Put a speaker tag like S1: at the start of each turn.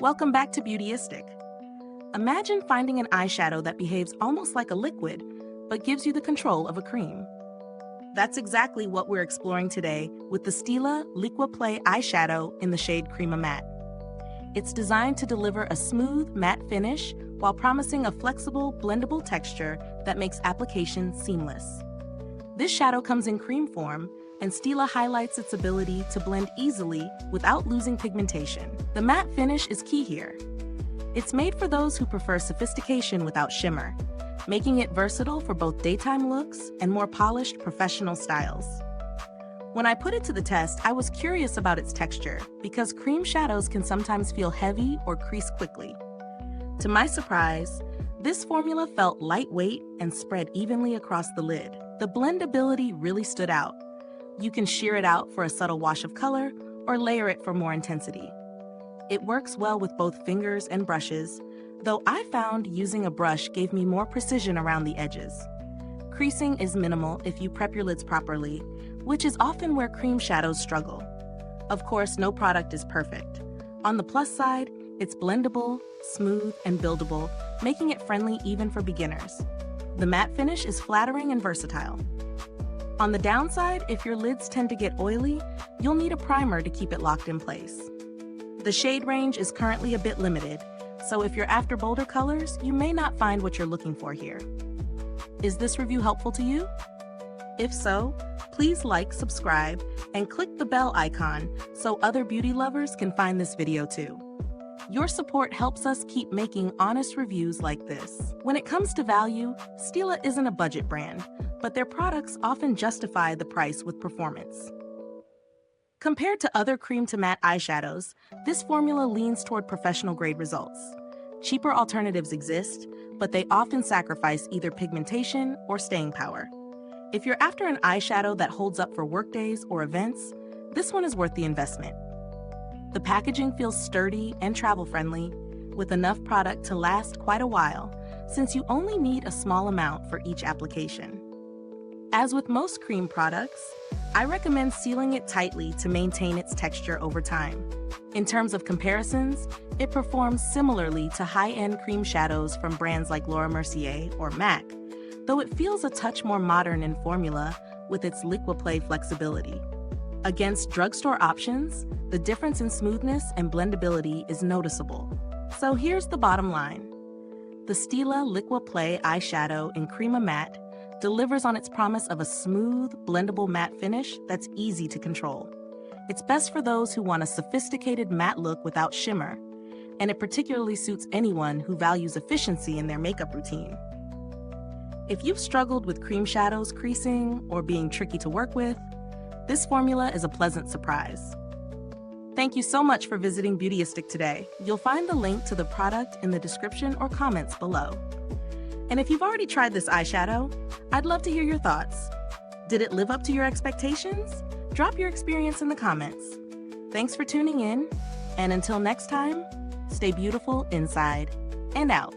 S1: Welcome back to Beautyistic. Imagine finding an eyeshadow that behaves almost like a liquid, but gives you the control of a cream. That's exactly what we're exploring today with the stila Liqua-Play Eye Shadow in the shade Crema Matte. It's designed to deliver a smooth, matte finish while promising a flexible, blendable texture that makes application seamless. This shadow comes in cream form, and stila highlights its ability to blend easily without losing pigmentation. The matte finish is key here. It's made for those who prefer sophistication without shimmer, making it versatile for both daytime looks and more polished professional styles. When I put it to the test, I was curious about its texture because cream shadows can sometimes feel heavy or crease quickly. To my surprise, this formula felt lightweight and spread evenly across the lid. The blendability really stood out. You can shear it out for a subtle wash of color or layer it for more intensity. It works well with both fingers and brushes, though I found using a brush gave me more precision around the edges. Creasing is minimal if you prep your lids properly, which is often where cream shadows struggle. Of course, no product is perfect. On the plus side, it's blendable, smooth, and buildable, making it friendly even for beginners. The matte finish is flattering and versatile. On the downside, if your lids tend to get oily, you'll need a primer to keep it locked in place. The shade range is currently a bit limited, so if you're after bolder colors, you may not find what you're looking for here. Is this review helpful to you? If so, please like, subscribe, and click the bell icon so other beauty lovers can find this video too. Your support helps us keep making honest reviews like this. When it comes to value, stila isn't a budget brand, but their products often justify the price with performance. Compared to other cream to matte eyeshadows, this formula leans toward professional-grade results. Cheaper alternatives exist, but they often sacrifice either pigmentation or staying power. If you're after an eyeshadow that holds up for workdays or events, this one is worth the investment. The packaging feels sturdy and travel-friendly, with enough product to last quite a while, since you only need a small amount for each application. As with most cream products, I recommend sealing it tightly to maintain its texture over time. In terms of comparisons, it performs similarly to high-end cream shadows from brands like Laura Mercier or MAC, though it feels a touch more modern in formula with its Liqua-Play flexibility. Against drugstore options, the difference in smoothness and blendability is noticeable. So here's the bottom line. The stila Liqua-Play Eye Shadow in Crema Matte delivers on its promise of a smooth, blendable matte finish that's easy to control. It's best for those who want a sophisticated matte look without shimmer, and it particularly suits anyone who values efficiency in their makeup routine. If you've struggled with cream shadows creasing or being tricky to work with, this formula is a pleasant surprise. Thank you so much for visiting Beautyistic today. You'll find the link to the product in the description or comments below. And if you've already tried this eyeshadow, I'd love to hear your thoughts. Did it live up to your expectations? Drop your experience in the comments. Thanks for tuning in, and until next time, stay beautiful inside and out.